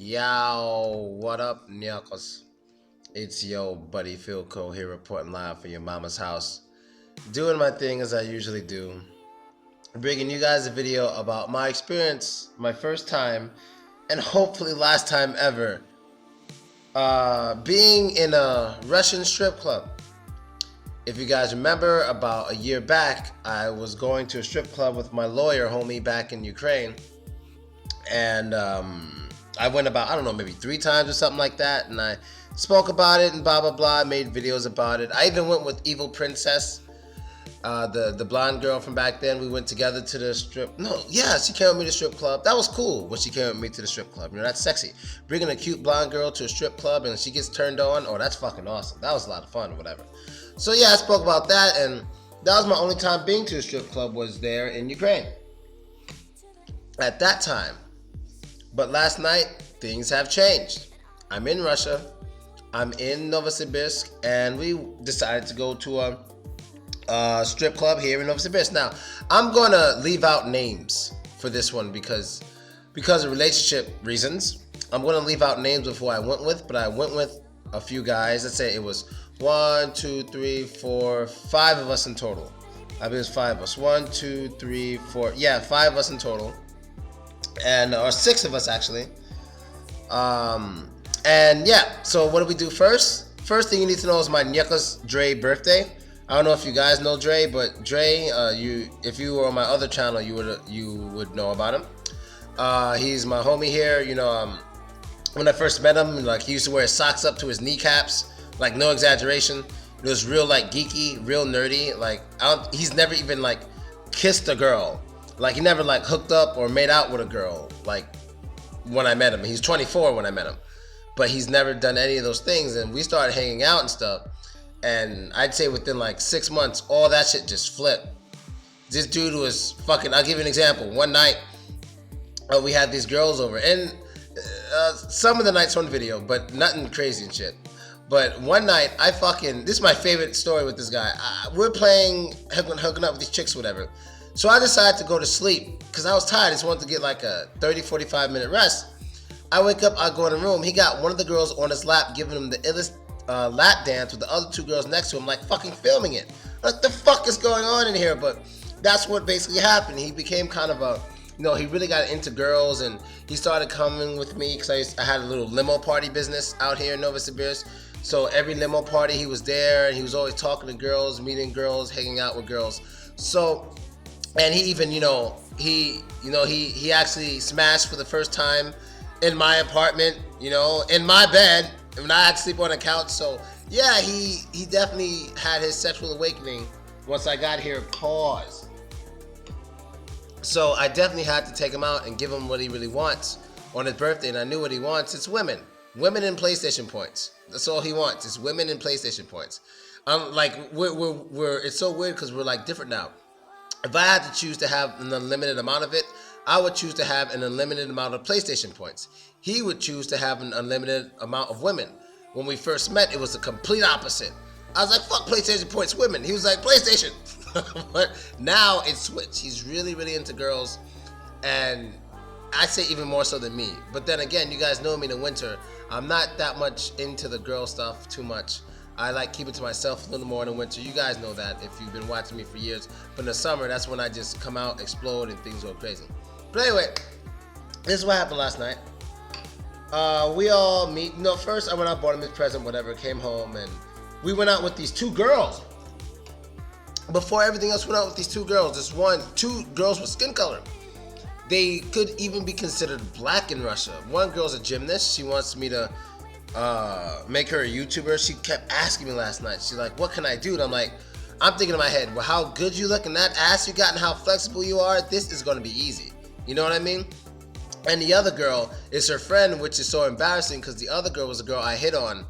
Yo, what up, Nyakos? It's yo buddy Philko here reporting live from your mama's house. Doing my thing as I usually do. Bringing you guys a video about my experience, my first time, and hopefully last time ever, being in a Russian strip club. If you guys remember, about a year back, I was going to a strip club with my lawyer homie back in Ukraine. And I went about, I don't know, maybe 3 times or something like that, and I spoke about it and blah blah blah, made videos about it. I even went with Evil Princess, the blonde girl from back then. We went together to the strip. No, yeah, she came with me to the strip club. That was cool when she came with me to the strip club. You know, that's sexy. Bringing a cute blonde girl to a strip club and she gets turned on. Oh, that's fucking awesome. That was a lot of fun or whatever. So yeah, I spoke about that, and that was my only time being to a strip club, was there in Ukraine at that time. But last night, things have changed. I'm in Russia. I'm in Novosibirsk, and we decided to go to a strip club here in Novosibirsk. Now, I'm going to leave out names for this one because of relationship reasons. I'm going to leave out names of who I went with, but I went with a few guys. Let's say it was 1, 2, 3, 4, 5 of us in total. I think it was 5 of us. 1, 2, 3, 4. Yeah, 5 of us in total. And or 6 of us actually. And yeah, so what do we do first? First thing you need to know is my Nyeka's Dre birthday. I don't know if you guys know Dre, but Dre, if you were on my other channel, you would know about him. He's my homie here. You know, when I first met him, like, he used to wear his socks up to his kneecaps, like, no exaggeration. It was real, like, geeky, real nerdy. Like, he's never even, like, kissed a girl. Like, he never, like, hooked up or made out with a girl, like, when I met him. He's 24 when I met him. But he's never done any of those things, and we started hanging out and stuff. And I'd say within, like, 6 months, all that shit just flipped. This dude was fucking, I'll give you an example. One night, we had these girls over, and some of the nights on video, but nothing crazy and shit. But one night, this is my favorite story with this guy. We're playing, hooking up with these chicks or whatever. So I decided to go to sleep because I was tired. I just wanted to get like a 30, 45 minute rest. I wake up, I go in the room. He got one of the girls on his lap, giving him the illest lap dance with the other 2 girls next to him, like fucking filming it. What the fuck is going on in here? But that's what basically happened. He became kind of a, he really got into girls, and he started coming with me because I had a little limo party business out here in Novosibirsk. So every limo party he was there, and he was always talking to girls, meeting girls, hanging out with girls. So, and he even, he actually smashed for the first time in my apartment, in my bed, and I had to sleep on a couch. So yeah, he definitely had his sexual awakening once I got here. Pause. So I definitely had to take him out and give him what he really wants on his birthday, and I knew what he wants. It's women and PlayStation points. That's all he wants. It's women and PlayStation points. Like we're it's so weird because we're like different now. If I had to choose to have an unlimited amount of it, I would choose to have an unlimited amount of PlayStation points. He would choose to have an unlimited amount of women. When we first met, it was the complete opposite. I was like, fuck PlayStation points, women. He was like, PlayStation. But now it's switched. He's really, really into girls. And I'd say even more so than me. But then again, you guys know me in the winter. I'm not that much into the girl stuff too much. I like keep it to myself a little more in the winter. You guys know that if you've been watching me for years. But in the summer, that's when I just come out, explode, and things go crazy. But anyway, this is what happened last night. We all meet. First I went out, bought him his present, whatever, came home, and we went out with these 2 girls. Before everything else, went out with these 2 girls. 2 girls with skin color. They could even be considered black in Russia. One girl's a gymnast. She wants me to make her a YouTuber. She kept asking me last night. She's like, what can I do? And I'm thinking in my head, well, how good you look and that ass you got and how flexible you are, this is going to be easy. You know what I mean? And the other girl is her friend, which is so embarrassing because the other girl was a girl I hit on,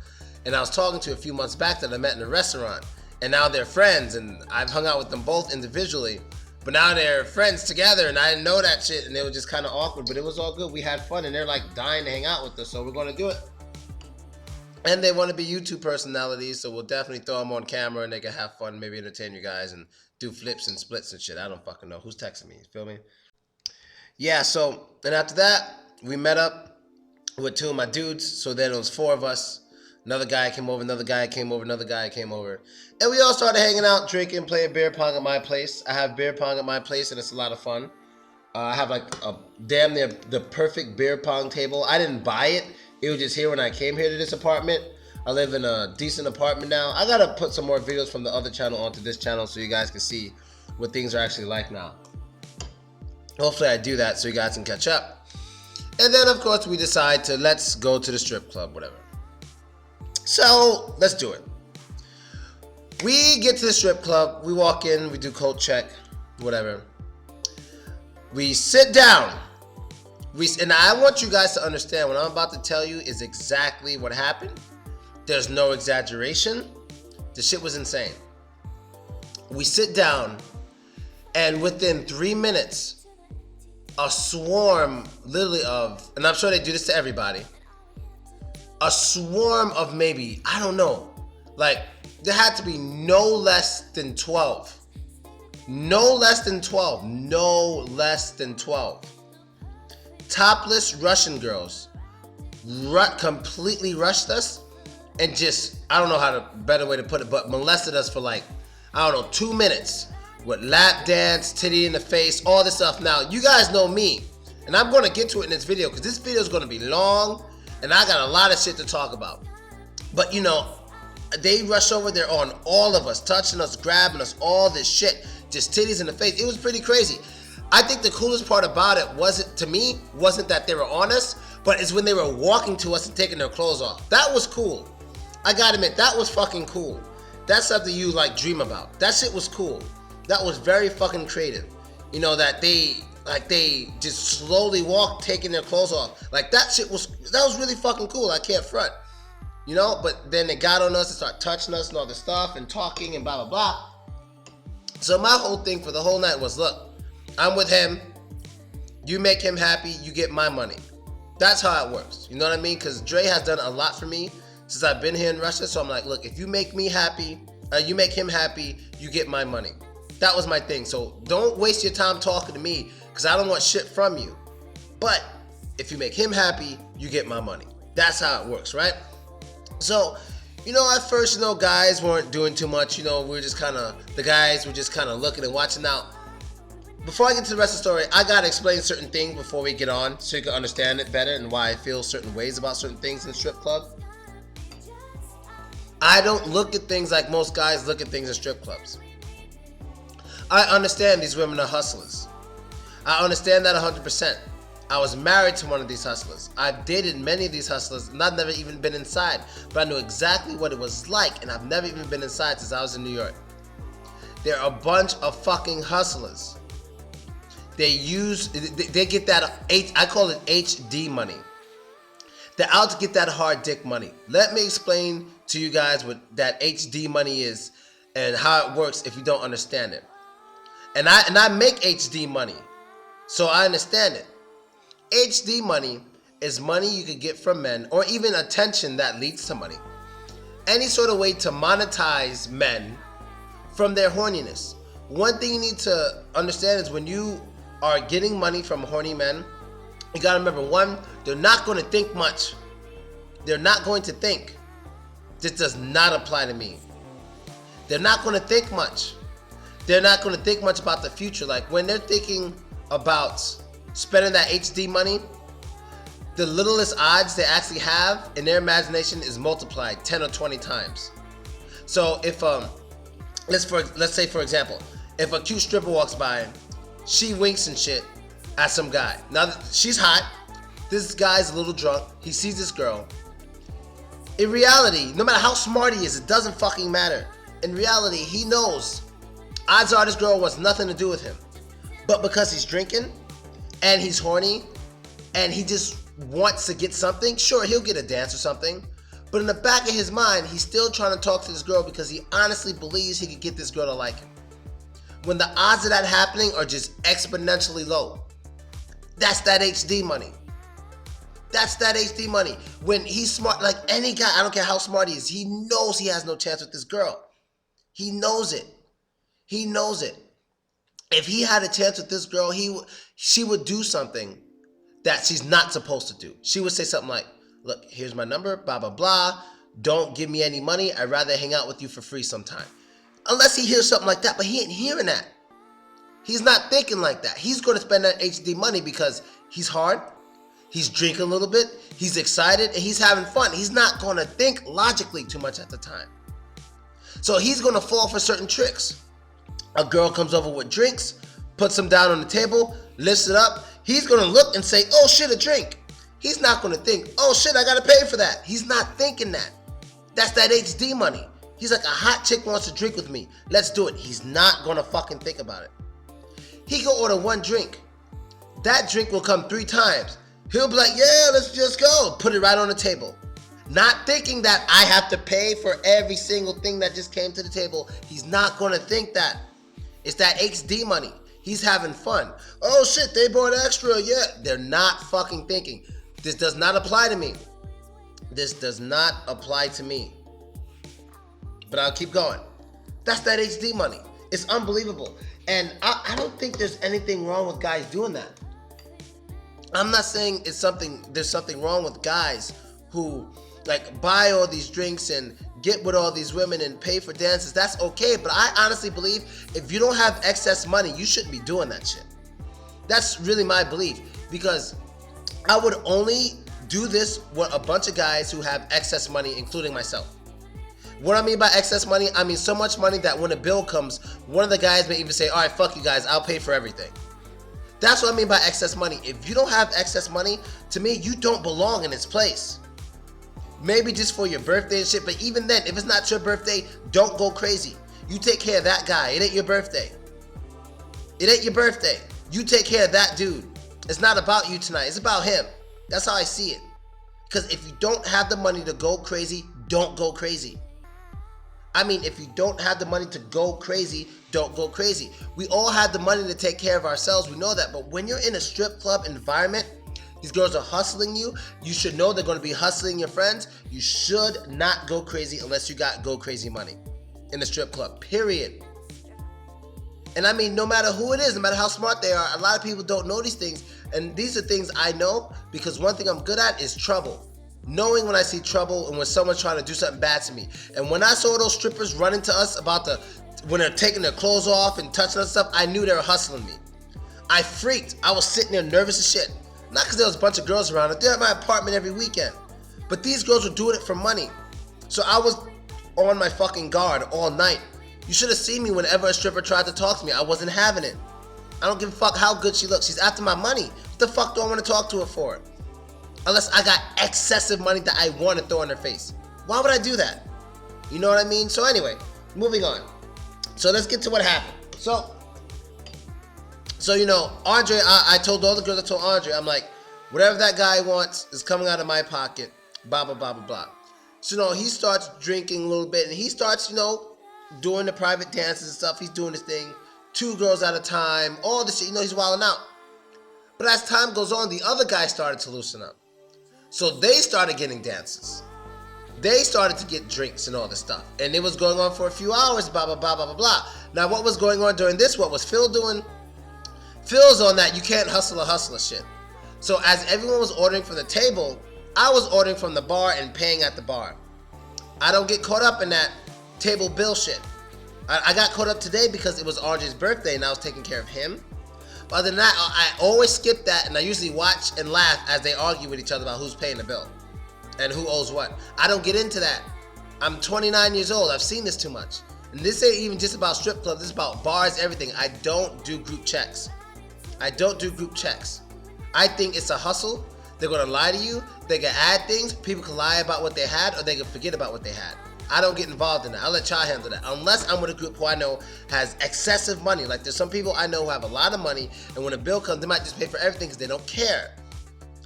and I was talking to a few months back that I met in a restaurant. And now they're friends, and I've hung out with them both individually. But now they're friends together, and I didn't know that shit, and it was just kind of awkward, but it was all good. We had fun, and they're like dying to hang out with us, so we're going to do it. And they want to be YouTube personalities, so we'll definitely throw them on camera, and they can have fun, maybe entertain you guys, and do flips and splits and shit. I don't fucking know. Who's texting me? You feel me? Yeah, so, and after that, we met up. with two of my dudes. So then it was four of us. Another guy came over, another guy came over, another guy came over. And we all started hanging out, drinking, playing beer pong at my place. I have beer pong at my place, and it's a lot of fun. I have like a damn near the perfect beer pong table. I didn't buy it. It was just here when I came here to this apartment. I live in a decent apartment now. I gotta put some more videos from the other channel onto this channel so you guys can see what things are actually like now. Hopefully I do that so you guys can catch up. And then of course we decide to let's go to the strip club, whatever. So let's do it. We get to the strip club, we walk in, we do coat check, whatever. We sit down. And I want you guys to understand what I'm about to tell you is exactly what happened. There's no exaggeration. The shit was insane. We sit down, and within 3 minutes, a swarm literally of, and I'm sure they do this to everybody, a swarm of maybe, I don't know, like there had to be no less than 12. No less than 12. No less than 12. Topless Russian girls completely rushed us and just, I don't know how to better way to put it, but molested us for like, I don't know, 2 minutes with lap dance, titty in the face, all this stuff. Now, you guys know me, and I'm going to get to it in this video because this video is going to be long and I got a lot of shit to talk about. But you know, they rushed over there on all of us, touching us, grabbing us, all this shit. Just titties in the face. It was pretty crazy. I think the coolest part about it wasn't that they were on us, but it's when they were walking to us and taking their clothes off. That was cool. I gotta admit, that was fucking cool. That's something you like dream about. That shit was cool. That was very fucking creative. You know, that they just slowly walked, taking their clothes off. Like that was really fucking cool. I can't front. You know, but then they got on us and started touching us and all this stuff and talking and blah, blah, blah. So my whole thing for the whole night was, look, I'm with him. You make him happy, you get my money. That's how it works. You know what I mean? Because Dre has done a lot for me since I've been here in Russia. So I'm like, look, if you make me happy, you make him happy, you get my money. That was my thing. So don't waste your time talking to me because I don't want shit from you. But if you make him happy, you get my money. That's how it works, right? So, you know, at first, you know, guys weren't doing too much. You know, the guys were just kind of looking and watching. Now, before I get to the rest of the story, I got to explain certain things before we get on so you can understand it better and why I feel certain ways about certain things in the strip club. I don't look at things like most guys look at things in strip clubs. I understand these women are hustlers. I understand that 100%. I was married to one of these hustlers. I've dated many of these hustlers and I've never even been inside, but I knew exactly what it was like, and I've never even been inside since I was in New York. They're a bunch of fucking hustlers. They get that, I call it HD money. They're out to get that hard dick money. Let me explain to you guys what that HD money is and how it works if you don't understand it. And I make HD money, so I understand it. HD money is money you could get from men, or even attention that leads to money. Any sort of way to monetize men from their horniness. One thing you need to understand is when you are getting money from horny men, you gotta remember, one, they're not going to think much. They're not going to think. This does not apply to me. They're not going to think much. They're not going to think much about the future. Like when they're thinking about spending that HD money, the littlest odds they actually have in their imagination is multiplied 10 or 20 times. So if let's say for example, if a cute stripper walks by, she winks and shit at some guy. Now she's hot. This guy's a little drunk. He sees this girl. In reality, no matter how smart he is, it doesn't fucking matter. In reality, he knows odds are this girl wants nothing to do with him. But because he's drinking and he's horny and he just wants to get something, sure, he'll get a dance or something. But in the back of his mind, he's still trying to talk to this girl because he honestly believes he could get this girl to like him. When the odds of that happening are just exponentially low. That's that HD money. That's that HD money. When he's smart, like any guy, I don't care how smart he is, he knows he has no chance with this girl. He knows it. He knows it. If he had a chance with this girl, she would do something that she's not supposed to do. She would say something like, look, here's my number, blah, blah, blah. Don't give me any money. I'd rather hang out with you for free sometime. Unless he hears something like that, but he ain't hearing that. He's not thinking like that. He's going to spend that HD money because he's hard, he's drinking a little bit, he's excited, and he's having fun. He's not going to think logically too much at the time. So he's going to fall for certain tricks. A girl comes over with drinks, puts them down on the table, lifts it up. He's going to look and say, oh shit, a drink. He's not going to think, oh shit, I got to pay for that. He's not thinking that. That's that HD money. He's like, a hot chick wants to drink with me. Let's do it. He's not going to fucking think about it. He can order one drink. That drink will come 3 times. He'll be like, yeah, let's just go. Put it right on the table. Not thinking that I have to pay for every single thing that just came to the table. He's not going to think that. It's that HD money. He's having fun. Oh shit, they bought extra. Yeah, they're not fucking thinking. This does not apply to me. This does not apply to me. But I'll keep going. That's that HD money. It's unbelievable. And I don't think there's anything wrong with guys doing that. I'm not saying there's something wrong with guys who like buy all these drinks and get with all these women and pay for dances. That's okay, but I honestly believe if you don't have excess money, you shouldn't be doing that shit. That's really my belief, because I would only do this with a bunch of guys who have excess money, including myself. What I mean by excess money, I mean so much money that when a bill comes, one of the guys may even say, all right, fuck you guys, I'll pay for everything. That's what I mean by excess money. If you don't have excess money, to me, you don't belong in this place. Maybe just for your birthday and shit, but even then, if it's not your birthday, don't go crazy. You take care of that guy. It ain't your birthday. It ain't your birthday. You take care of that dude. It's not about you tonight. It's about him. That's how I see it. Because if you don't have the money to go crazy, don't go crazy. I mean, if you don't have the money to go crazy, don't go crazy. We all have the money to take care of ourselves. We know that. But when you're in a strip club environment, these girls are hustling you. You should know they're going to be hustling your friends. You should not go crazy unless you got go crazy money in the strip club, period. And I mean, no matter who it is, no matter how smart they are, a lot of people don't know these things. And these are things I know, because one thing I'm good at is trouble. Knowing when I see trouble and when someone's trying to do something bad to me. And when I saw those strippers running to us when they're taking their clothes off and touching us stuff, I knew they were hustling me. I freaked. I was sitting there nervous as shit. Not because there was a bunch of girls around. They're at my apartment every weekend. But these girls were doing it for money. So I was on my fucking guard all night. You should have seen me whenever a stripper tried to talk to me. I wasn't having it. I don't give a fuck how good she looks. She's after my money. What the fuck do I want to talk to her for? Unless I got excessive money that I want to throw in her face. Why would I do that? You know what I mean? So anyway, moving on. So let's get to what happened. So you know, Andre, I told all the girls, I told Andre, I'm like, whatever that guy wants is coming out of my pocket, blah, blah, blah, blah, blah. So, you know, he starts drinking a little bit, and he starts, you know, doing the private dances and stuff. He's doing his thing, 2 girls at a time, all this shit, you know, he's wilding out. But as time goes on, the other guys started to loosen up. So they started getting dances. They started to get drinks and all this stuff. And it was going on for a few hours, blah, blah, blah, blah, blah, blah. Now, what was going on during this? What was Phil doing? Phil's on that you can't hustle a hustler shit. So as everyone was ordering from the table, I was ordering from the bar and paying at the bar. I don't get caught up in that table bill shit. I got caught up today because it was RJ's birthday and I was taking care of him. But other than that, I always skip that, and I usually watch and laugh as they argue with each other about who's paying the bill and who owes what. I don't get into that. I'm 29 years old. I've seen this too much. And this ain't even just about strip clubs. This is about bars, everything. I don't do group checks. I don't do group checks. I think it's a hustle. They're going to lie to you. They can add things. People can lie about what they had, or they can forget about what they had. I don't get involved in that. I'll let y'all handle that. Unless I'm with a group who I know has excessive money. Like there's some people I know who have a lot of money, and when a bill comes, they might just pay for everything because they don't care.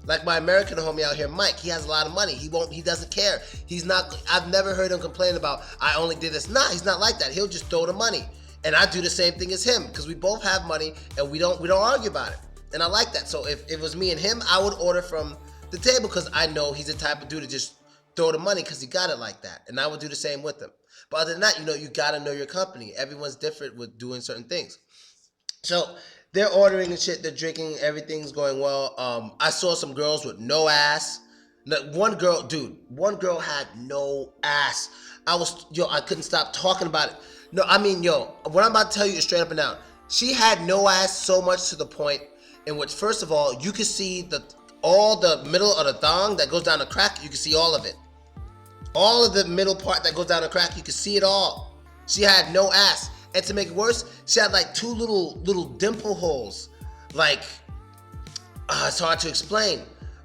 Like my American homie out here, Mike, he has a lot of money. He doesn't care. I've never heard him complain about, I only did this. Nah, he's not like that. He'll just throw the money. And I do the same thing as him because we both have money and we don't argue about it. And I like that. So if it was me and him, I would order from the table because I know he's the type of dude to just throw the money because he got it like that. And I would do the same with him. But other than that, you know, you got to know your company. Everyone's different with doing certain things. So They're ordering and shit. They're drinking. Everything's going well. I saw some girls with no ass. One girl, dude. One girl had no ass. I couldn't stop talking about it. No, I mean, yo, what I'm about to tell you is straight up and down. She had no ass so much to the point in which, first of all, you could see all the middle of the thong that goes down the crack. You can see all of it. All of the middle part that goes down the crack, you can see it all. She had no ass. And to make it worse, she had like two little dimple holes. Like, it's hard to explain.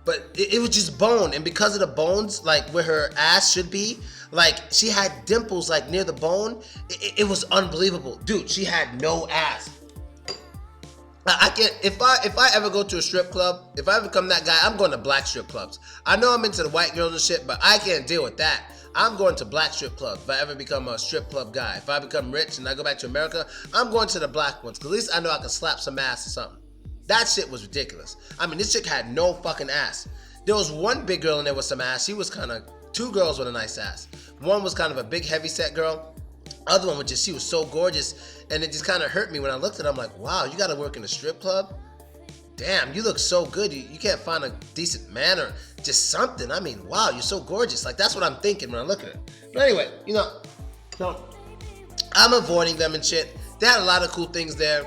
But it was just bone. And because of the bones, like where her ass should be, like she had dimples like near the bone. It was unbelievable. Dude, she had no ass. I can't, if I ever go to a strip club, if I become that guy, I'm going to black strip clubs. I know I'm into the white girls and shit, but I can't deal with that. I'm going to black strip clubs if I ever become a strip club guy. If I become rich and I go back to America, I'm going to the black ones. Because at least I know I can slap some ass or something. That shit was ridiculous. I mean, this chick had no fucking ass. There was one big girl in there with some ass. She was kind of, two girls with a nice ass. One was kind of a big heavy set girl. Other one was just, she was so gorgeous. And it just kind of hurt me when I looked at her. I'm like, wow, you got to work in a strip club? Damn, you look so good. You can't find a decent man or just something. I mean, wow, you're so gorgeous. Like, that's what I'm thinking when I look at her. But anyway, so I'm avoiding them and shit. They had a lot of cool things there.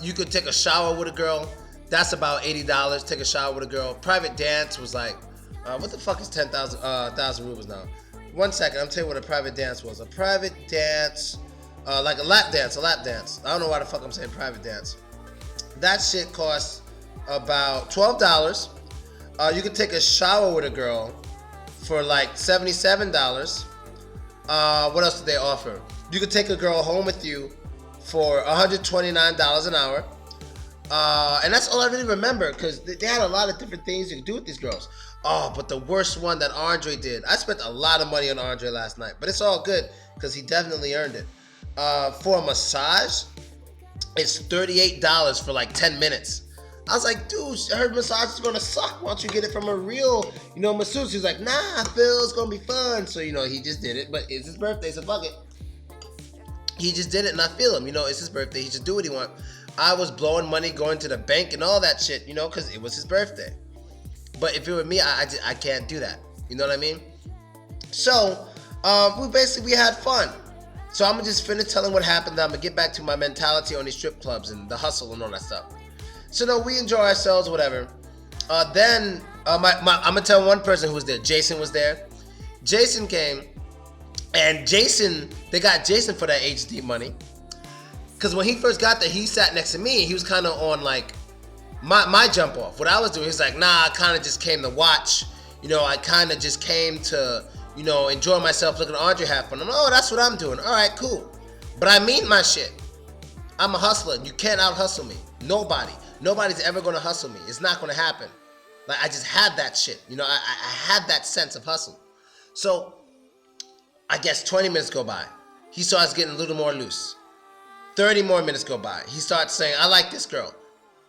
You could take a shower with a girl. That's about $80. Take a shower with a girl. Private dance was like, what the fuck is 10,000 rubles now? 1 second, I'm telling you what a private dance was. A private dance, like a lap dance. I don't know why the fuck I'm saying private dance. That shit costs about $12. You could take a shower with a girl for like $77. What else do they offer? You could take a girl home with you for $129 an hour. And that's all I really remember, because they had a lot of different things you could do with these girls. Oh, but the worst one that Andre did. I spent a lot of money on Andre last night, but it's all good because he definitely earned it. For a massage, it's $38 for like 10 minutes. I was like, dude, I heard massage is gonna suck. Why don't you get it from a real, masseuse? He's like, nah, Phil, it's gonna be fun. So, he just did it, but it's his birthday, so fuck it. He just did it, and I feel him. It's his birthday. He just do what he want. I was blowing money, going to the bank and all that shit, because it was his birthday. But if it were me, I can't do that. You know what I mean? So, we had fun. So I'm gonna just finish telling what happened. I'm gonna get back to my mentality on these strip clubs and the hustle and all that stuff. So no, we enjoy ourselves, whatever. Then I'm gonna tell one person who was there. Jason was there. Jason came, and they got Jason for that HD money. Because when he first got there, he sat next to me, and he was kind of on like my jump off. What I was doing, he's like, nah, I kind of just came to watch. I kind of just came to, enjoy myself, looking at Andre have fun. I'm like, oh, that's what I'm doing. All right, cool. But I mean my shit. I'm a hustler. You can't out-hustle me. Nobody's ever going to hustle me. It's not going to happen. Like, I just had that shit. I had that sense of hustle. So, I guess 20 minutes go by. He starts getting a little more loose. 30 more minutes go by. He starts saying, I like this girl.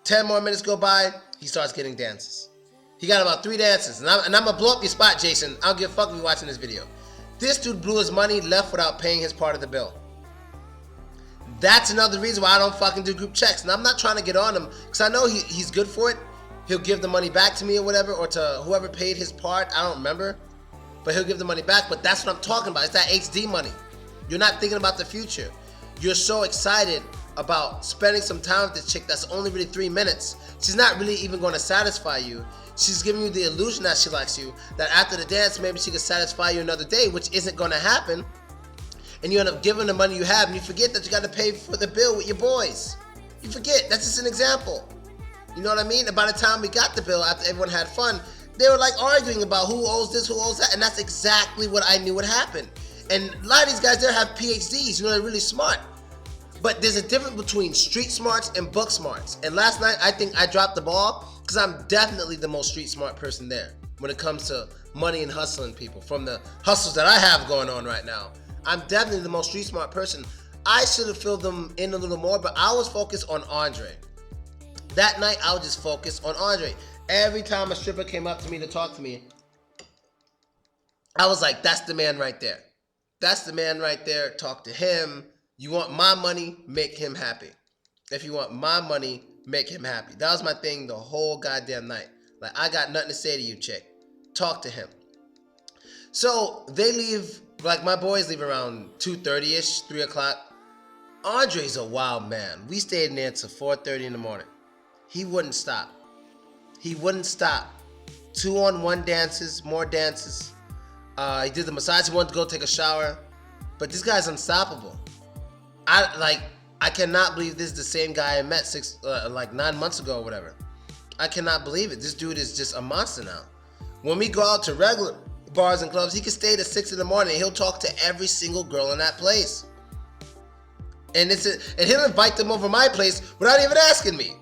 10 more minutes go by. He starts getting dances. He got about 3 dances. And I'm going to blow up your spot, Jason. I don't give a fuck if you're watching this video. This dude blew his money, left without paying his part of the bill. That's another reason why I don't fucking do group checks. And I'm not trying to get on him, because I know he's good for it. He'll give the money back to me or whatever, or to whoever paid his part. I don't remember. But he'll give the money back. But that's what I'm talking about. It's that HD money. You're not thinking about the future. You're so excited about spending some time with this chick that's only really 3 minutes. She's not really even going to satisfy you. She's giving you the illusion that she likes you, that after the dance, maybe she can satisfy you another day, which isn't going to happen. And you end up giving the money you have, and you forget that you got to pay for the bill with your boys. You forget. That's just an example. You know what I mean? And by the time we got the bill, after everyone had fun, they were like arguing about who owes this, who owes that. And that's exactly what I knew would happen. And a lot of these guys there have PhDs. They're really smart. But there's a difference between street smarts and book smarts. And last night, I think I dropped the ball, because I'm definitely the most street smart person there when it comes to money and hustling people. From the hustles that I have going on right now, I'm definitely the most street smart person. I should have filled them in a little more, but I was focused on Andre. That night, I was just focused on Andre. Every time a stripper came up to me to talk to me, I was like, that's the man right there. That's the man right there. Talk to him. You want my money, make him happy. If you want my money, make him happy. That was my thing the whole goddamn night. Like, I got nothing to say to you, chick. Talk to him. So they leave, like my boys leave around 2:30ish, 3 o'clock. Andre's a wild man. We stayed in there till 4:30 in the morning. He wouldn't stop. He wouldn't stop. 2-on-1 dances, more dances. He did the massage. He wanted to go take a shower. But this guy's unstoppable. I cannot believe this is the same guy I met 9 months ago or whatever. I cannot believe it. This dude is just a monster now. When we go out to regular bars and clubs, he can stay to 6 in the morning and he'll talk to every single girl in that place. And he'll invite them over my place without even asking me.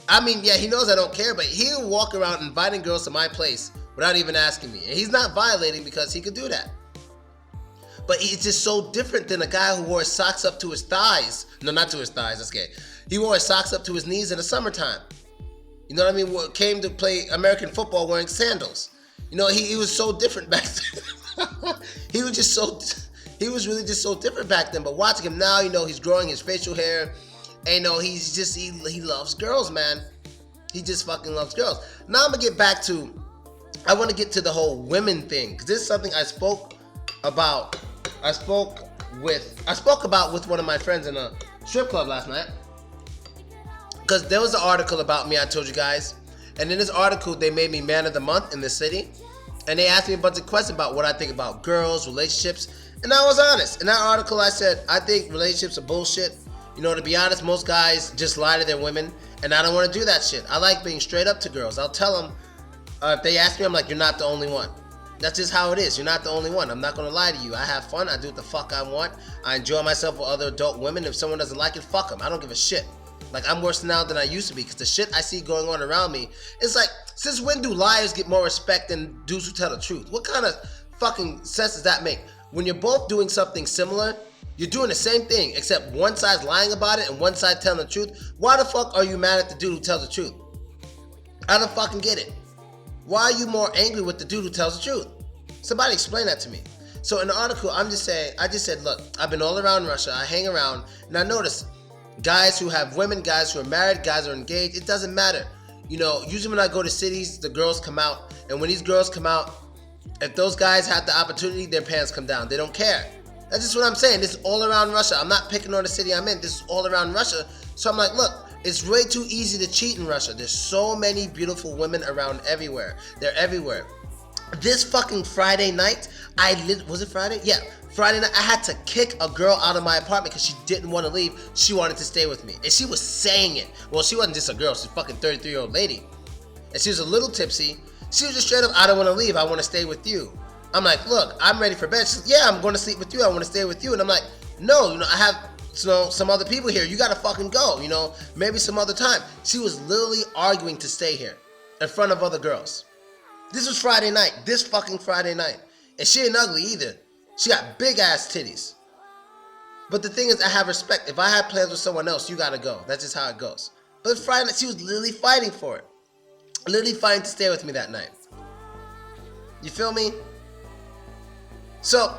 I mean, yeah, he knows I don't care, but he'll walk around inviting girls to my place without even asking me. And he's not violating because he could do that. But it's just so different than a guy who wore his socks up to his thighs. No, not to his thighs, that's gay. He wore his socks up to his knees in the summertime. You know what I mean? Came to play American football wearing sandals. You know, he was so different back then. He was really just so different back then. But watching him now, you know, he's growing his facial hair. And you know, he loves girls, man. He just fucking loves girls. Now I want to get to the whole women thing. Because this is something I spoke about with one of my friends in a strip club last night. Because there was an article about me, I told you guys. And in this article, they made me man of the month in the city. And they asked me a bunch of questions about what I think about girls, relationships. And I was honest. In that article, I said, I think relationships are bullshit. You know, to be honest, most guys just lie to their women. And I don't want to do that shit. I like being straight up to girls. I'll tell them, if they ask me, I'm like, you're not the only one. That's just how it is. You're not the only one. I'm not going to lie to you. I have fun. I do what the fuck I want. I enjoy myself with other adult women. If someone doesn't like it, fuck them. I don't give a shit. Like, I'm worse now than I used to be because the shit I see going on around me, it's like, since when do liars get more respect than dudes who tell the truth? What kind of fucking sense does that make? When you're both doing something similar, you're doing the same thing, except one side's lying about it and one side telling the truth. Why the fuck are you mad at the dude who tells the truth? I don't fucking get it. Why are you more angry with the dude who tells the truth? Somebody explain that to me. So in the article, I just said, look, I've been all around Russia. I hang around, and I notice guys who have women, guys who are married, guys who are engaged. It doesn't matter. You know, usually when I go to cities, the girls come out, and when these girls come out, if those guys have the opportunity, their pants come down. They don't care. That's just what I'm saying. This is all around Russia. I'm not picking on the city I'm in. This is all around Russia. So I'm like, look, it's way too easy to cheat in Russia. There's so many beautiful women around everywhere. They're everywhere. This fucking Friday night, was it Friday? Yeah, Friday night, I had to kick a girl out of my apartment because she didn't want to leave. She wanted to stay with me. And she was saying it. Well, she wasn't just a girl. She's a fucking 33-year-old lady. And she was a little tipsy. She was just straight up, I don't want to leave. I want to stay with you. I'm like, look, I'm ready for bed. She's like, yeah, I'm going to sleep with you. I want to stay with you. And I'm like, no, you know, I have some other people here. You got to fucking go, you know, maybe some other time. She was literally arguing to stay here in front of other girls. This was Friday night, this fucking Friday night. And she ain't ugly either. She got big ass titties. But the thing is, I have respect. If I had plans with someone else, you got to go. That's just how it goes. But Friday night, she was literally fighting for it. Literally fighting to stay with me that night. You feel me? So,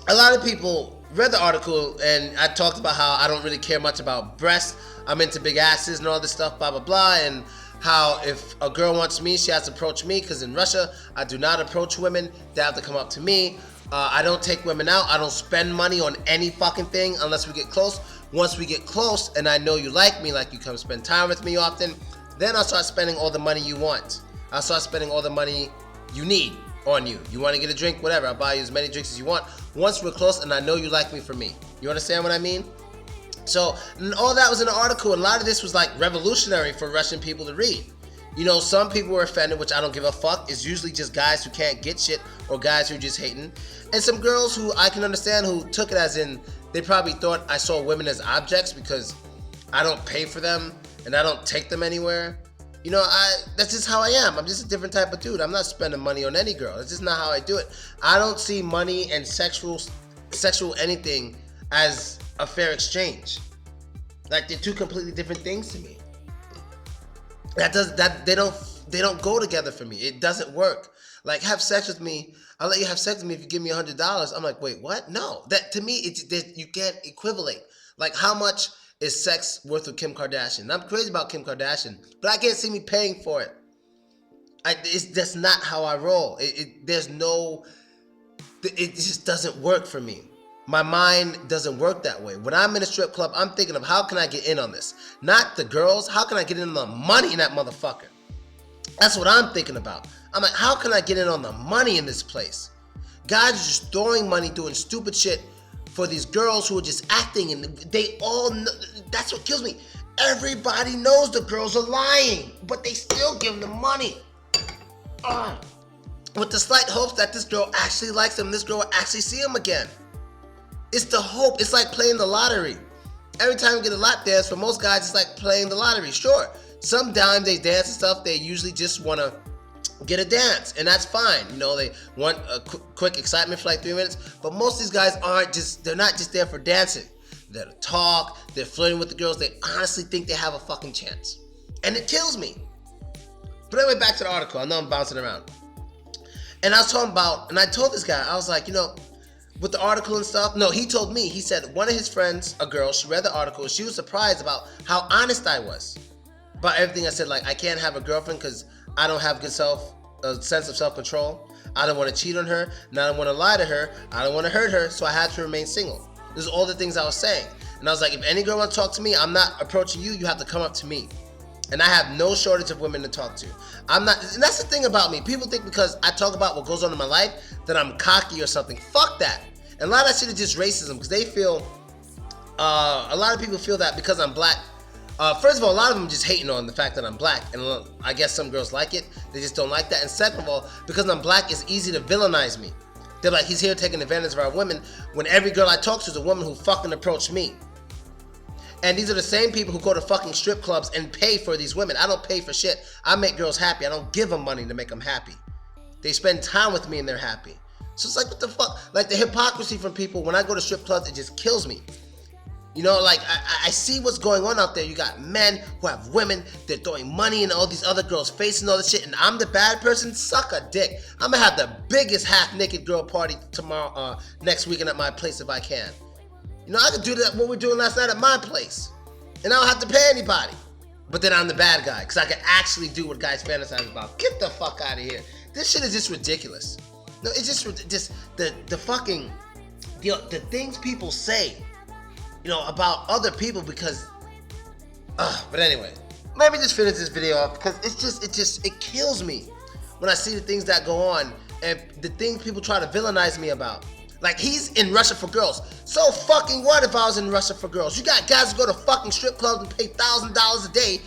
a lot of people read the article, and I talked about how I don't really care much about breasts. I'm into big asses and all this stuff, blah, blah, blah, and how if a girl wants me, she has to approach me, because in Russia, I do not approach women. They have to come up to me. I don't take women out. I don't spend money on any fucking thing unless we get close. Once we get close, and I know you like me, like you come spend time with me often, then I'll start spending all the money you want. I'll start spending all the money you need on you. You want to get a drink? Whatever. I'll buy you as many drinks as you want. Once we're close and I know you like me for me. You understand what I mean? So, all that was in the article. And a lot of this was like revolutionary for Russian people to read. You know, some people were offended, which I don't give a fuck. It's usually just guys who can't get shit or guys who are just hating. And some girls who I can understand who took it as in they probably thought I saw women as objects because I don't pay for them and I don't take them anywhere. You know, that's just how I am. I'm just a different type of dude. I'm not spending money on any girl. That's just not how I do it. I don't see money and sexual anything as a fair exchange. Like, they're two completely different things to me. They don't go together for me. It doesn't work. Like, have sex with me. I'll let you have sex with me if you give me $100. I'm like, wait, what? No. That to me, you can't equivalent. Like, how much is sex worth with Kim Kardashian. And I'm crazy about Kim Kardashian, but I can't see me paying for it. That's not how I roll. There's no, it just doesn't work for me. My mind doesn't work that way. When I'm in a strip club, I'm thinking of how can I get in on this? Not the girls, how can I get in on the money in that motherfucker? That's what I'm thinking about. I'm like, how can I get in on the money in this place? Guys are just throwing money, doing stupid shit for these girls who are just acting, and they all know. That's what kills me. Everybody knows the girls are lying, but they still give them money. With the slight hopes that this girl actually likes them, this girl will actually see him again. It's the hope. It's like playing the lottery. Every time you get a lap dance, for most guys, it's like playing the lottery. Sure, sometimes they dance and stuff, they usually just want to get a dance, and that's fine. You know, they want a quick excitement for like 3 minutes, but most of these guys they're not just there for dancing. They're to talk, they're flirting with the girls, they honestly think they have a fucking chance. And it kills me. But anyway, back to the article. I know I'm bouncing around. And I was talking about, and I told this guy, I was like, with the article and stuff, no, he told me, he said one of his friends, a girl, she read the article, she was surprised about how honest I was. About everything I said, like, I can't have a girlfriend because I don't have a sense of self-control. I don't want to cheat on her, and I don't want to lie to her. I don't want to hurt her, so I had to remain single. This is all the things I was saying. And I was like, if any girl wants to talk to me, I'm not approaching you. You have to come up to me. And I have no shortage of women to talk to. I'm not, and that's the thing about me. People think because I talk about what goes on in my life that I'm cocky or something. Fuck that. And a lot of that shit is just racism because they feel, a lot of people feel that because I'm black. First of all, a lot of them just hating on the fact that I'm black, and I guess some girls like it. They just don't like that. And second of all, because I'm black, it's easy to villainize me. They're like, he's here taking advantage of our women, when every girl I talk to is a woman who fucking approached me. And these are the same people who go to fucking strip clubs and pay for these women. I don't pay for shit. I make girls happy. I don't give them money to make them happy. They spend time with me and they're happy. So it's like, what the fuck? Like, the hypocrisy from people, when I go to strip clubs, it just kills me. Like, I see what's going on out there. You got men who have women, they're throwing money in all these other girls' faces and all this shit, and I'm the bad person? Suck a dick. I'm gonna have the biggest half-naked girl party tomorrow, next weekend at my place if I can. I could do that, what we're doing last night at my place, and I don't have to pay anybody. But then I'm the bad guy, because I can actually do what guys fantasize about. Get the fuck out of here. This shit is just ridiculous. No, it's just the fucking, the things people say, about other people because, but anyway, let me just finish this video off because it kills me when I see the things that go on and the things people try to villainize me about. Like, he's in Russia for girls. So fucking what if I was in Russia for girls? You got guys who go to fucking strip clubs and pay $1,000 a day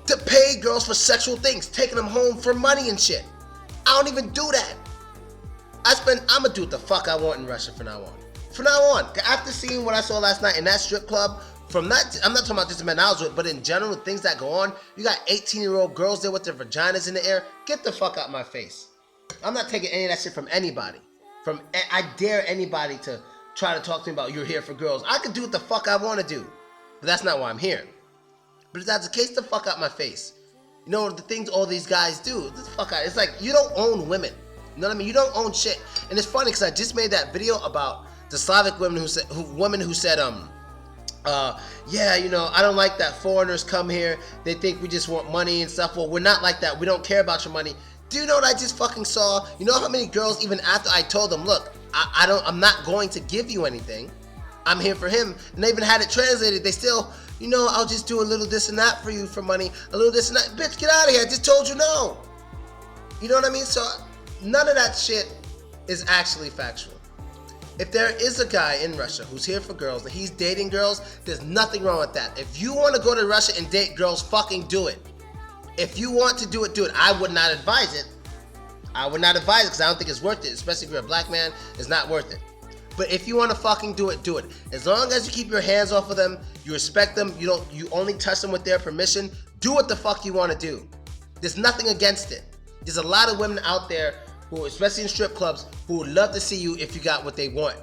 to pay girls for sexual things, taking them home for money and shit. I don't even do that. I'm gonna do what the fuck I want in Russia from now on. From now on, after seeing what I saw last night in that strip club, from that, I'm not talking about just the men I was with, but in general, things that go on, you got 18-year-old girls there with their vaginas in the air. Get the fuck out my face. I'm not taking any of that shit from anybody. I dare anybody to try to talk to me about you're here for girls. I can do what the fuck I want to do, but that's not why I'm here. But if that's the case, the fuck out my face. The things all these guys do, the fuck out. It's like, you don't own women. You know what I mean? You don't own shit. And it's funny because I just made that video about the Slavic women who said, yeah, I don't like that foreigners come here. They think we just want money and stuff. Well, we're not like that. We don't care about your money. Do you know what I just fucking saw? You know how many girls, even after I told them, look, I'm not going to give you anything. I'm here for him. And they even had it translated. They still, I'll just do a little this and that for you for money. A little this and that. Bitch, get out of here. I just told you no. You know what I mean? So none of that shit is actually factual. If there is a guy in Russia who's here for girls and he's dating girls, there's nothing wrong with that. If you want to go to Russia and date girls, fucking do it. If you want to do it, do it. I would not advise it. I would not advise it because I don't think it's worth it, especially if you're a black man. It's not worth it. But if you want to fucking do it, do it. As long as you keep your hands off of them, you respect them, you only touch them with their permission, do what the fuck you want to do. There's nothing against it. There's a lot of women out there who, especially in strip clubs, who would love to see you if you got what they want.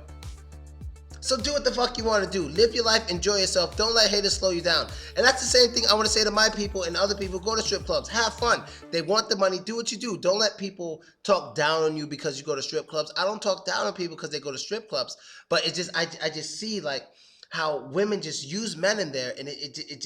So do what the fuck you want to do. Live your life, enjoy yourself. Don't let haters slow you down. And that's the same thing I want to say to my people and other people. Go to strip clubs. Have fun. They want the money. Do what you do. Don't let people talk down on you because you go to strip clubs. I don't talk down on people because they go to strip clubs. But it's just, I just see, like, how women just use men in there, and it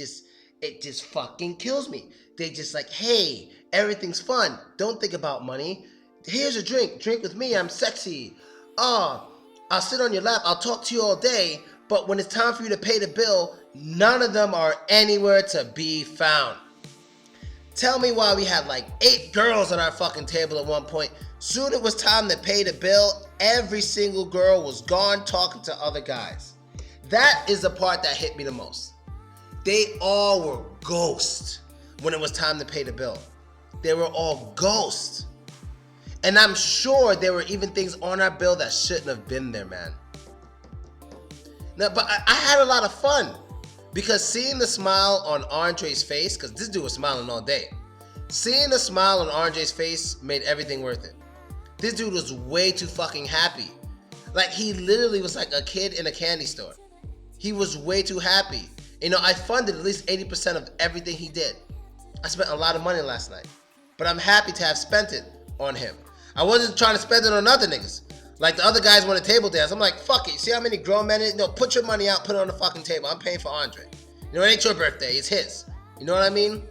just fucking kills me. They just like, hey, everything's fun. Don't think about money. Here's a drink. Drink with me. I'm sexy. Oh, I'll sit on your lap. I'll talk to you all day. But when it's time for you to pay the bill, none of them are anywhere to be found. Tell me why we had like 8 girls on our fucking table at one point. Soon it was time to pay the bill, every single girl was gone talking to other guys. That is the part that hit me the most. They all were ghosts when it was time to pay the bill. They were all ghosts. And I'm sure there were even things on our bill that shouldn't have been there, man. Now, but I had a lot of fun. Because seeing the smile on Andre's face, because this dude was smiling all day. Seeing the smile on Andre's face made everything worth it. This dude was way too fucking happy. Like, he literally was like a kid in a candy store. He was way too happy. You know, I funded at least 80% of everything he did. I spent a lot of money last night. But I'm happy to have spent it on him. I wasn't trying to spend it on other niggas. Like the other guys want a table dance. I'm like, fuck it. See how many grown men? No, put your money out, put it on the fucking table. I'm paying for Andre. You know, it ain't your birthday. It's his. You know what I mean?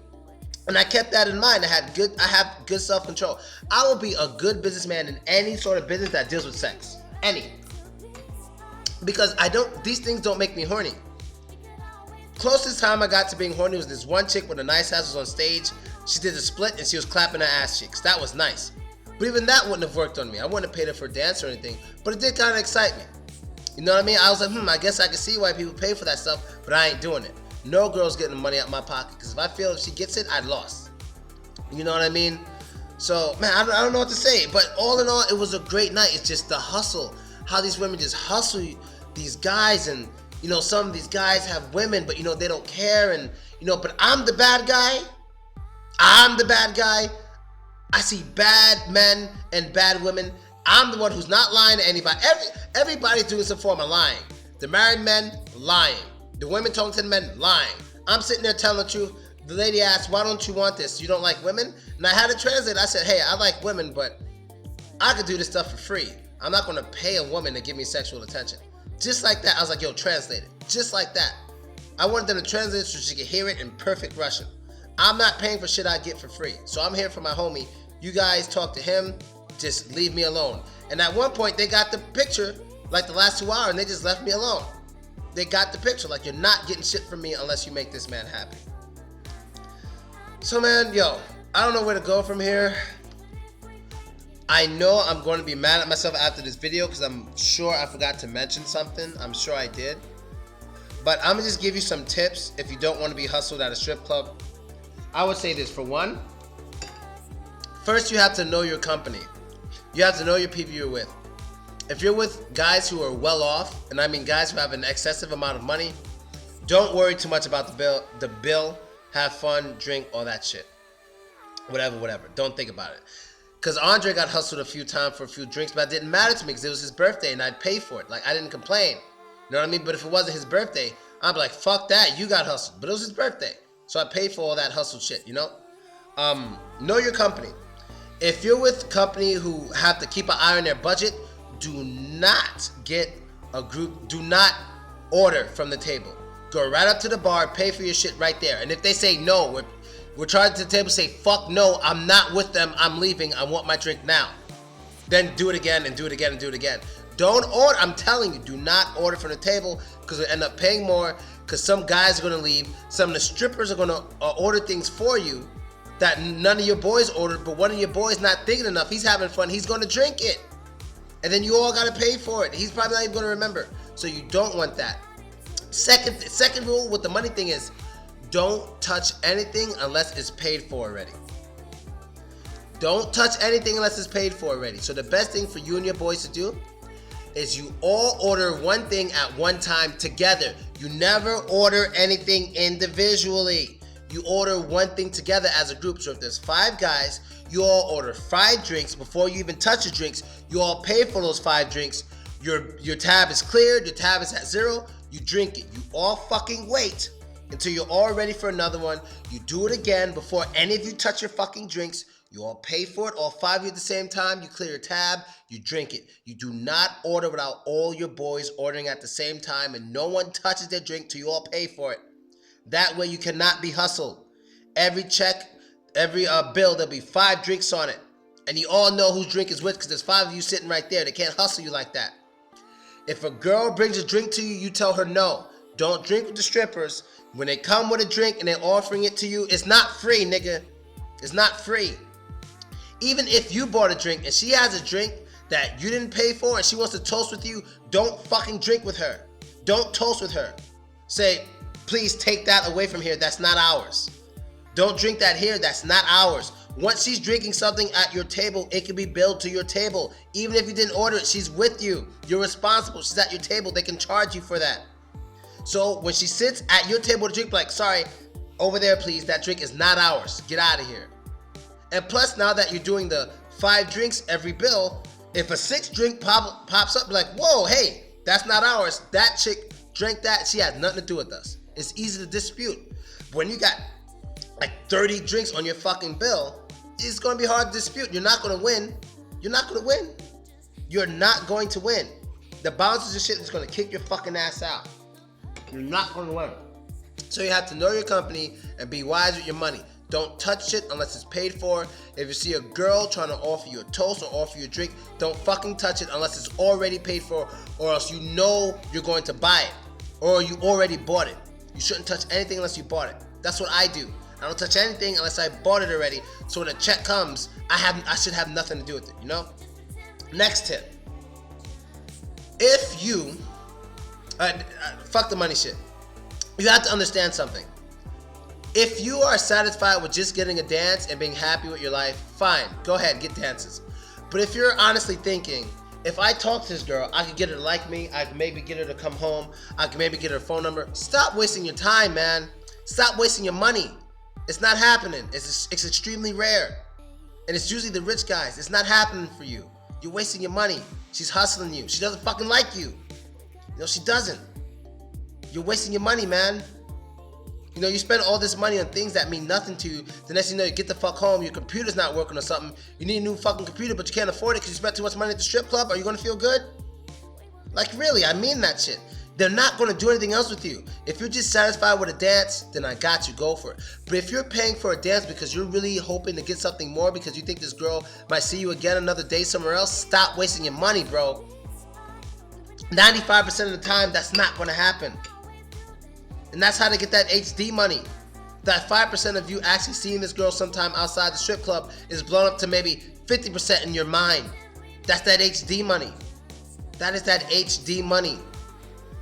And I kept that in mind. I have good self-control. I will be a good businessman in any sort of business that deals with sex. Any. Because these things don't make me horny. Closest time I got to being horny was this one chick with a nice ass was on stage. She did a split and she was clapping her ass cheeks. That was nice. But even that wouldn't have worked on me. I wouldn't have paid her for a dance or anything. But it did kind of excite me. You know what I mean? I was like, I guess I can see why people pay for that stuff, but I ain't doing it. No girl's getting the money out of my pocket. Because if I feel if she gets it, I lost. You know what I mean? So, man, I don't know what to say. But all in all, it was a great night. It's just the hustle. How these women just hustle these guys. And, you know, some of these guys have women, but, you know, they don't care. And, you know, but I'm the bad guy. I'm the bad guy. I see bad men and bad women. I'm the one who's not lying to anybody. Everybody's doing some form of lying. The married men, lying. The women talking to the men, lying. I'm sitting there telling the truth. The lady asked, why don't you want this? You don't like women? And I had to translate. I said, hey, I like women, but I could do this stuff for free. I'm not going to pay a woman to give me sexual attention. Just like that. I was like, yo, translate it. Just like that. I wanted them to translate it so she could hear it in perfect Russian. I'm not paying for shit I get for free. So I'm here for my homie. You guys talk to him. Just leave me alone. And at one point, they got the picture, like the last 2 hours, and they just left me alone. They got the picture, like, you're not getting shit from me unless you make this man happy. So, man, yo, I don't know where to go from here. I know I'm going to be mad at myself after this video because I'm sure I forgot to mention something. I'm sure I did. But I'm going to just give you some tips if you don't want to be hustled at a strip club. I would say this. For one, first you have to know your company. You have to know your people you're with. If you're with guys who are well off, and I mean guys who have an excessive amount of money, don't worry too much about the bill. Have fun, drink, all that shit. Whatever. Don't think about it. Because Andre got hustled a few times for a few drinks, but it didn't matter to me because it was his birthday and I'd pay for it. Like, I didn't complain. You know what I mean? But if it wasn't his birthday, I'd be like, fuck that, you got hustled. But it was his birthday. So I paid for all that hustle shit, you know? Know your company. If you're with company who have to keep an eye on their budget, do not get a group, do not order from the table. Go right up to the bar, pay for your shit right there. And if they say no, we're charging to the table, say, fuck no, I'm not with them, I'm leaving, I want my drink now. Then do it again and do it again and do it again. Don't order, I'm telling you, do not order from the table because you'll end up paying more because some guys are going to leave. Some of the strippers are going to order things for you that none of your boys ordered, but one of your boys not thinking enough, he's having fun, he's going to drink it. And then you all got to pay for it. He's probably not even going to remember. So you don't want that. Second rule with the money thing is don't touch anything unless it's paid for already. Don't touch anything unless it's paid for already. So the best thing for you and your boys to do is you all order one thing at one time together. You never order anything individually. You order one thing together as a group. So if there's 5 guys, you all order 5 drinks. Before you even touch your drinks, you all pay for those 5 drinks. Your tab is cleared, your tab is at 0, you drink it. You all fucking wait until you're all ready for another one. You do it again before any of you touch your fucking drinks. You all pay for it, all 5 of you at the same time. You clear your tab, you drink it. You do not order without all your boys ordering at the same time, and no one touches their drink till you all pay for it. That way you cannot be hustled. Every check, every bill, there'll be 5 drinks on it. And you all know whose drink is which because there's 5 of you sitting right there. They can't hustle you like that. If a girl brings a drink to you, you tell her no. Don't drink with the strippers. When they come with a drink and they're offering it to you, it's not free, nigga. It's not free. Even if you bought a drink and she has a drink that you didn't pay for and she wants to toast with you, don't fucking drink with her. Don't toast with her. Say, please take that away from here. That's not ours. Don't drink that here. That's not ours. Once she's drinking something at your table, it can be billed to your table. Even if you didn't order it, she's with you. You're responsible. She's at your table. They can charge you for that. So when she sits at your table to drink, like, sorry, over there, please. That drink is not ours. Get out of here. And plus, now that you're doing the 5 drinks every bill, if a 6th drink pops up, like, whoa, hey, that's not ours. That chick drank that. She had nothing to do with us. It's easy to dispute. When you got like 30 drinks on your fucking bill, it's going to be hard to dispute. You're not going to win. You're not going to win. You're not going to win. The bouncers and shit is going to kick your fucking ass out. You're not going to win. So you have to know your company and be wise with your money. Don't touch shit unless it's paid for. If you see a girl trying to offer you a toast or offer you a drink, don't fucking touch it unless it's already paid for, or else you know you're going to buy it or you already bought it. You shouldn't touch anything unless you bought it. That's what I do. I don't touch anything unless I bought it already. So when a check comes, I should have nothing to do with it, you know? Next tip. If you, fuck the money shit. You have to understand something. If you are satisfied with just getting a dance and being happy with your life, fine, go ahead, get dances. But if you're honestly thinking, if I talk to this girl, I could get her to like me, I could maybe get her to come home, I could maybe get her phone number, stop wasting your time, man. Stop wasting your money. It's not happening. It's extremely rare. And it's usually the rich guys. It's not happening for you. You're wasting your money. She's hustling you. She doesn't fucking like you. You know, she doesn't. You're wasting your money, man. You know, you spend all this money on things that mean nothing to you. The next thing you know, you get the fuck home, your computer's not working or something. You need a new fucking computer, but you can't afford it because you spent too much money at the strip club. Are you gonna feel good? Like, really, I mean that shit. They're not gonna do anything else with you. If you're just satisfied with a dance, then I got you, go for it. But if you're paying for a dance because you're really hoping to get something more because you think this girl might see you again another day somewhere else, stop wasting your money, bro. 95% of the time, that's not gonna happen. And that's how to get that HD money. That 5% of you actually seeing this girl sometime outside the strip club is blown up to maybe 50% in your mind. That's that HD money. That is that HD money.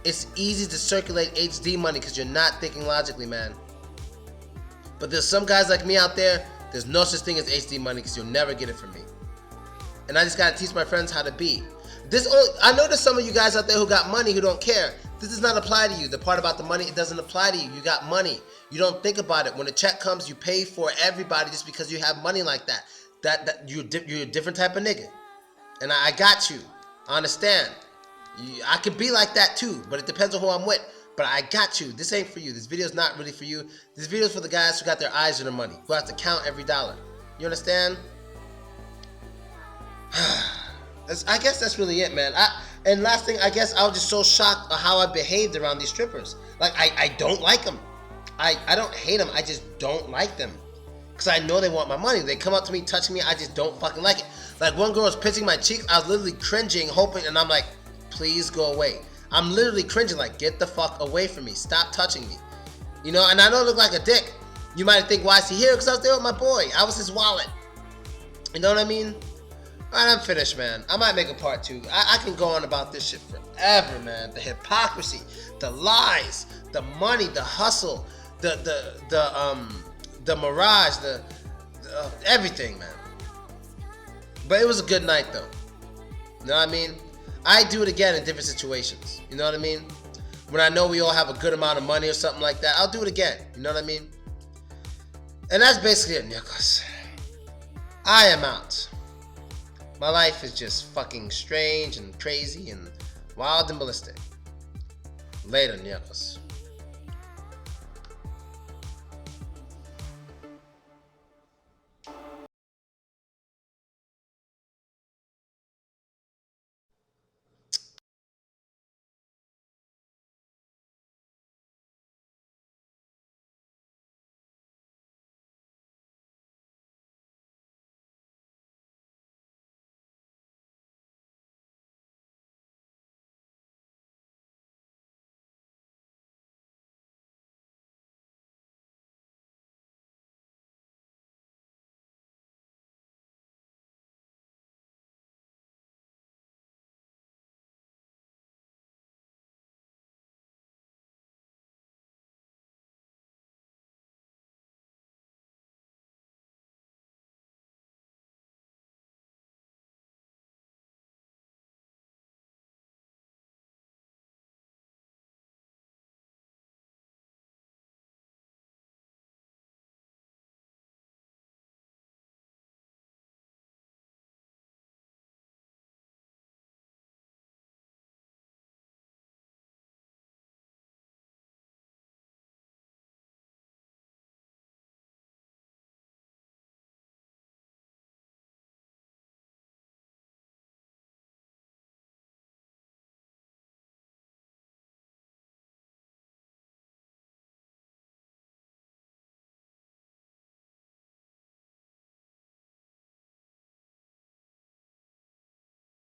It's easy to circulate HD money because you're not thinking logically, man. But there's some guys like me out there, there's no such thing as HD money because you'll never get it from me. And I just gotta teach my friends how to be. I know there's some of you guys out there who got money who don't care. This does not apply to you. The part about the money, it doesn't apply to you. You got money. You don't think about it. When a check comes, you pay for everybody just because you have money like that. You're a different type of nigga. And I got you. I understand. I can be like that too, but it depends on who I'm with. But I got you. This ain't for you. This video's not really for you. This video's for the guys who got their eyes on their money, who have to count every dollar. You understand? I guess that's really it, man. And last thing, I guess I was just so shocked at how I behaved around these strippers. Like, I don't like them. I don't hate them. I just don't like them. Because I know they want my money. They come up to me, touch me. I just don't fucking like it. Like, one girl was pinching my cheeks. I was literally cringing, hoping, and I'm like, please go away. I'm literally cringing, like, get the fuck away from me. Stop touching me. You know, and I don't look like a dick. You might think, why is he here? Because I was there with my boy. I was his wallet. You know what I mean? Alright, I'm finished, man. I might make a part 2. I can go on about this shit forever, man. The hypocrisy, the lies, the money, the hustle, the mirage, the everything, man. But it was a good night, though. You know what I mean? I do it again in different situations. You know what I mean? When I know we all have a good amount of money or something like that, I'll do it again. You know what I mean? And that's basically it, Nicholas. I am out. My life is just fucking strange and crazy and wild and ballistic. Later, Nicholas.